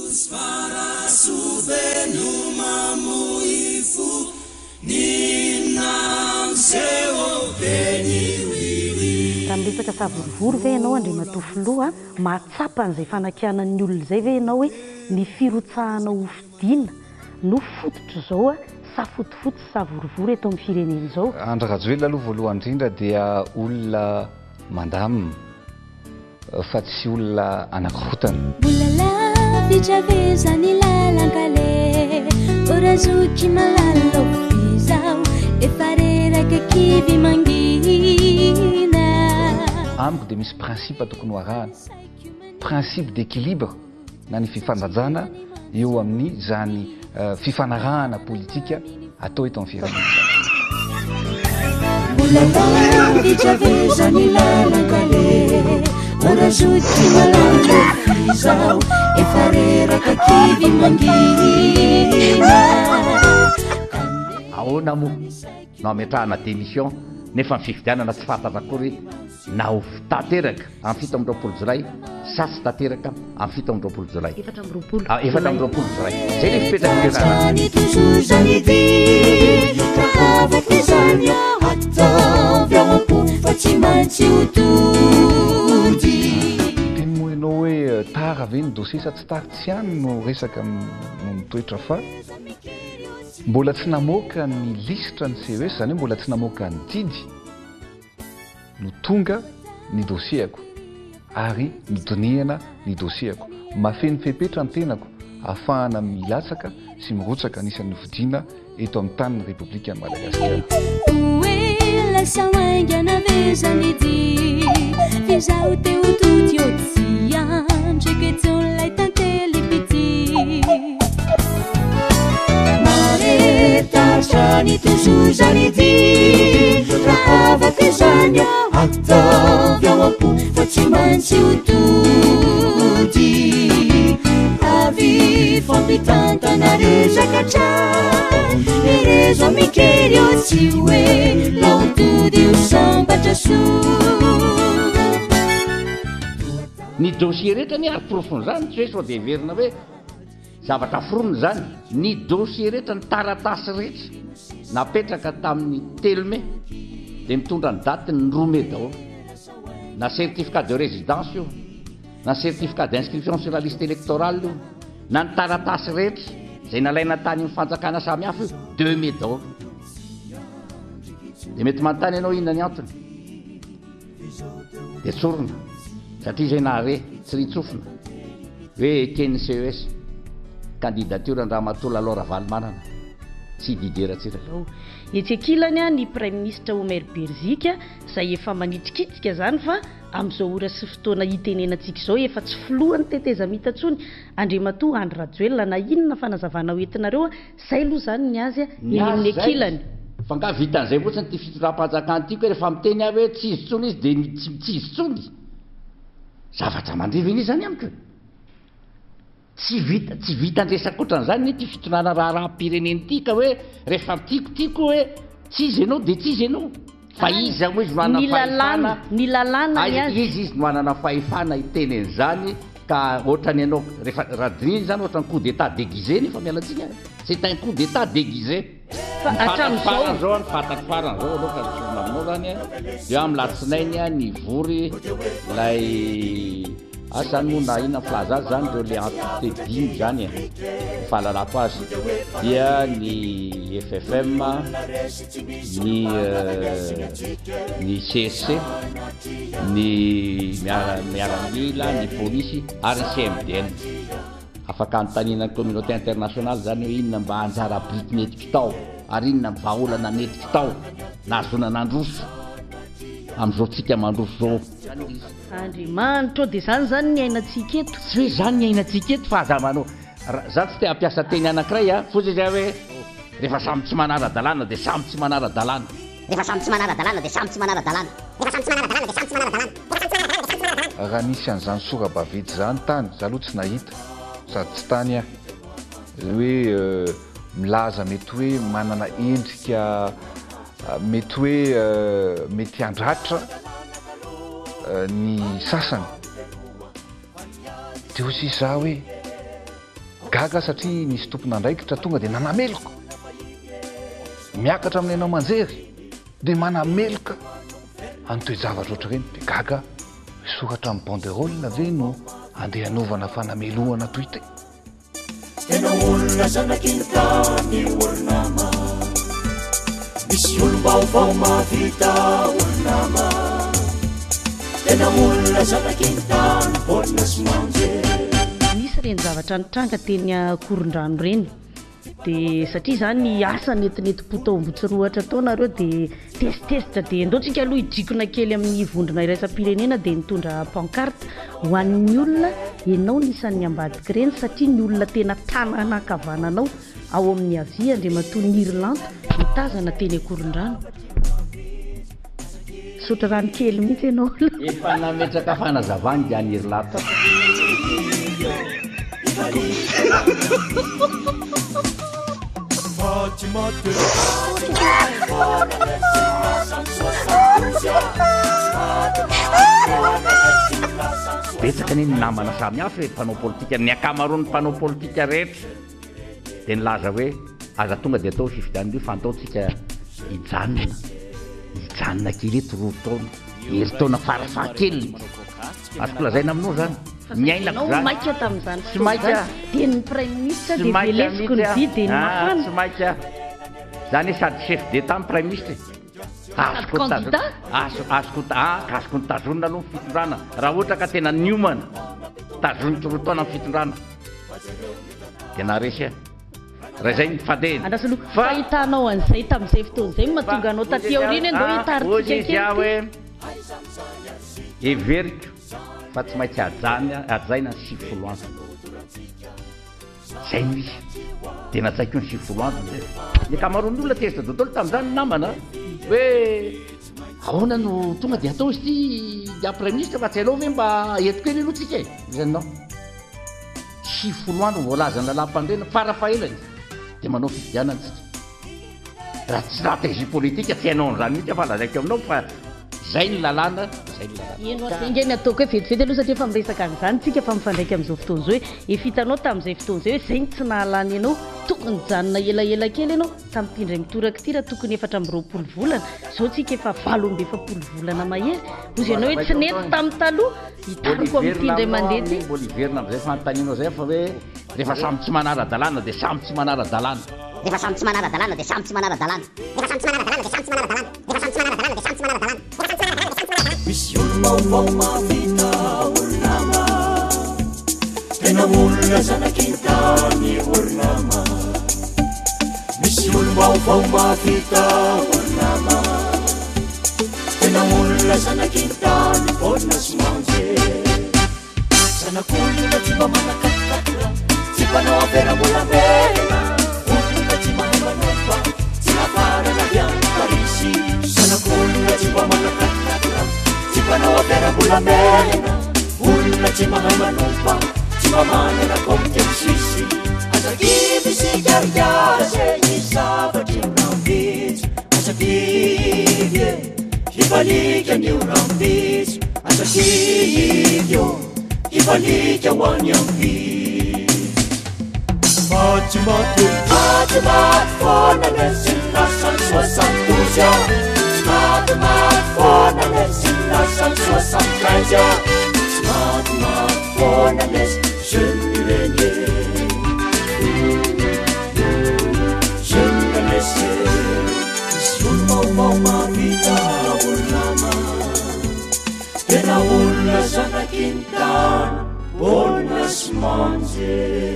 raha miresaka savorivory ve ianao andrimatofoloha mahatsapa an'izay fanakianan'ny olona izay ve ianao hoe ny firotsahanao hofidiana no fototro izao a safotofoty savorivory eto amin'ny firenena izao. Andrakajoelona aloha voalohany indrindra dia olona mandamina fa tsy olona anankirotana. Bolala fitravezany lalankale orazoky malalo izao efa reraka kivy mangina. Amiko dia misy principe tokony hoarahana, principe d'équilibre na ny fifanajana eo amin'ny zany fifanarahana politika atao eto amin'ny firenena. Bolala fitravezany lalankale orazoky malalo izao efa reraka kivy mangina. Ahoana moa no ametrahana démission nefa ny fifidianana tsy fantatra akory na ho tanteraka amin'ny 7 jolay sa tsy tanteraka amin'ny 7 jolay. 7 jolay. Zay ny fipetraka ny toujours zany dy kahavaka zany ataovy ao ampo fa tsy maintsy hotody. Teny moa ianao hoe tara ve ny dossier sa tsy tara tsy hany no resaka no mitoetra fa mbola tsy namoaka ny listra ny CES zany hoe mbola tsy namoaka ny didy no tonga ny dossier-ako ary midonihana ny dossier-ako mafeny fepetra ny tenako ahafahana milatsaka sy mirotsaka anisan'ny vidiana eto amin'ny tanin'ny Repoblika ny Madagasikara. Lasa maingana vezany dy fizaho teo tuty otsy andriky etson'ilay tantely pity maretasany toujours zany dy raha avaka zany ataovy ao ampo fa tsy maintsy hotody avy fampitantana rezaka trano erezo mikery eo tsy hoe laotody io sambatra soa. ny dossier rehetra ny ary profony zany tsy hoe sao de verina hoe zavatra foronina zany ny dossier rehetra ny taratasy rehetra napetraka tamin'ny 3 mai dia mitondra ny daty ny 2 mai daholo na certificat de résidence io na certificat d'inscription sur la liste électorale io na ny taratasy rehetra zay nalaina tany amin'ny fanjakana samihafa io 2 mai daholo dia mety manontany ianao inona ny antony dia tsorona satria zay nahare tsy ritsofina hoe eken'ny CES candidature ny Ramatoa Laura Valomanana tsy dideratsiraka. Etsekilany ny Prime Ministre Omer Berzika izay efa manitrikitsika zany fa amin'izao ora sy fotoana hitenenantsika izao efa tsy filohany teteza mitantsony Andriamatoa Andry Rajoelina na inona fanazavana hoentinareo izay aloha zany ny azy eny amin'ny ekilany. Fa nga vitan'izay fotsiny ty fitondram-panjakana tiako rehefa miteny avy hoe tsy izy tsony izy dia tsy izy tsony zavatra mandriviny zany amiko tsy vita andresaka ohatran'izany ty fitondrana raha-pireneny ty ka hoe rehefa tiako hoe tsy izy ianao dia tsy izy ianao fa izy hoe izy manana fahefana ny lalàna izy no manana fahefana itenen'izany ka ohatrany ianao rehefa radriny zany ohatrany coup d'état déguisé nefa mialatsika c'est un coup d'état déguisé fa hatramin'izao ny fatako faran'izao aloha ka tsona aminao zany dia amin'ny latsinainy ny vory lay zany moa na inona filaza zany reo le entité dimy zany fahalalako azy dia ny FFM ny CSC ny miaramila ny polisy ary ny CMDN afaka anontaniana communauté internationale zany hoe inona mba anjara brity netika tao ary inona vahaolana netika tao nazona nandroso amin'izao tsika mandroso zao Andriamanitra dia zany ny ainatsika eto tsy hoe zany ny ainatsika eto fa aza manao za tsy te hampiasa teny anankiray fotsy zay hoe rehefa samy tsy manara-dalàna dia samy tsy manara-dalàna rehefa samy tsy manara-dalàna dia samy tsy manara-dalàna rehefa samy tsy manara-dalàna dia samy tsy manara-dalàna raha nisy an'izany sora-bavidy zany tany za aloha tsy nahita sady tsy tany aho hoe milaza mety hoe manana endrika mety hoe mety handratra ny sasany dia aussi za hoe gaga satria misy tompona andraikitra tonga dia nanameloka miakatra amin'ny anao manjery dia manameloka an'toejavatra oatra reny dia gaga misoratra amin'ny banderole ve no andeha anaovana fanamelohana toy te tena olona zanakintany olonama misy olom-baovao mavita olonama tena olona zanakintany olona sy manjery misy reny zavatra nitranga teny akoron-drano reny dia satria zany asa netineti-potaombotsiroatra taonareo dia testesitra dia ndoatsika aloha hidrikona kely amin'ny vondrona iraisam-pirenena dia nitondra pancarte ho an'ny olona ianao nisan'ny ambadika reny satria ny olona tena tananakavananao ao amin'ny avia andriamatoa ny Irlandy mitazana teny akoron-drano sotra rano kely mihitsy ianao efa nametraka fanazavany dia any Irlandy betsaka ny namana samy hafa mpanao politika ny akamaroany mpanao politika rehetra dia nilaza hoe aza tonga dia atao fifidian'io fa antaotsika hijanona kely eto roa taona hery taona farafahakely azoko lazaina aminao zany miainako zany maika tamin'izany tsy maika dia ny prime ministre dia velesiko ny vy dia ny mafana tsy maika zany sady chef d'état ny prime ministre azoko nitazonina aloha ny fitondrana raha ohatra ka tena Newman tazonitra roa taona ny fitondrana dia naresy raha izay mifandehana andrasaloha fahitanao an'izay tamin'izay fotoan'izay mahatonga anao taty aoriana ndo hitaritsika kely hoe everiko fa tsy maintsy ajaina ny sivifoloandro zay misy dia natsaiko ny sivifoloandro ny akamaroan'olona tezitra dotolo tamin'izany namana hoe ahoana no tonga dia atao izy ty dia prime ministre fa tsy hainao ve mba etiko eny aloha tsika zanao sivifoloandro voalazany lalam-pandrena farafahelany dia manao fifidianana tsika raha stratégie politique tsy hainao an'izany mihitsy fa lazaiko aminao fa zay ny lalàna inge ny ataoko hoe vetivety aloha satria efa miresaka an'izany tsika fa mifandraiky amin'izao fotoan'izao hoe efa hitanao tamin'izay fotoan'izay hoe zay ny tsy nahalany ianao tokony janona elaela kely ianao tamin'ity indray mitoraka ity raha tokony 4 volana zao tsika efa 7 volana mahery ozy ianao hoe tsy nety tamin'ny taloha hitariko amin'ity indray mandeha ty mbola iverina amin'izay fanontanianao zay fa hoe rehefa samy tsy manara-dalàna dia samy tsy manara-dalàna rehefa samy tsy manara-dalàna dia samy tsy manara-dalàna rehefa samy tsy manara-dalàna dia samy tsy manara-dalàna rehefa samy tsy manara-dalàna dia samy tsy manara-dalàna misy olom-baovao mavita olonama tena olona zanakintany olonama misy olom-baovao mavita olonama tena olona zanakintany olona sy manjery zanak'olona tsy mba manakakakra tsy mpanao ampiaramolamena olona tsy mahay manofa tsy nafarana viany parisy zanak'olona tsy mba manakakakra tsy mpanao ampiaramolamena olona tsy mahay manofa tsy mba manana komity amin'ny sisy azakivy sy kariase ny zavatry rambitsy azakivy hivalika ny rambitsy azakivy io hivalika ho any ambitsy Fatimate fona lesin lasan 72 ans Fatimate fona lesin lasan 75 ans Fatimate fona les jeune renier jeune laisser Sion mau mavita ulama Tena ulna zanakintan ulna smanje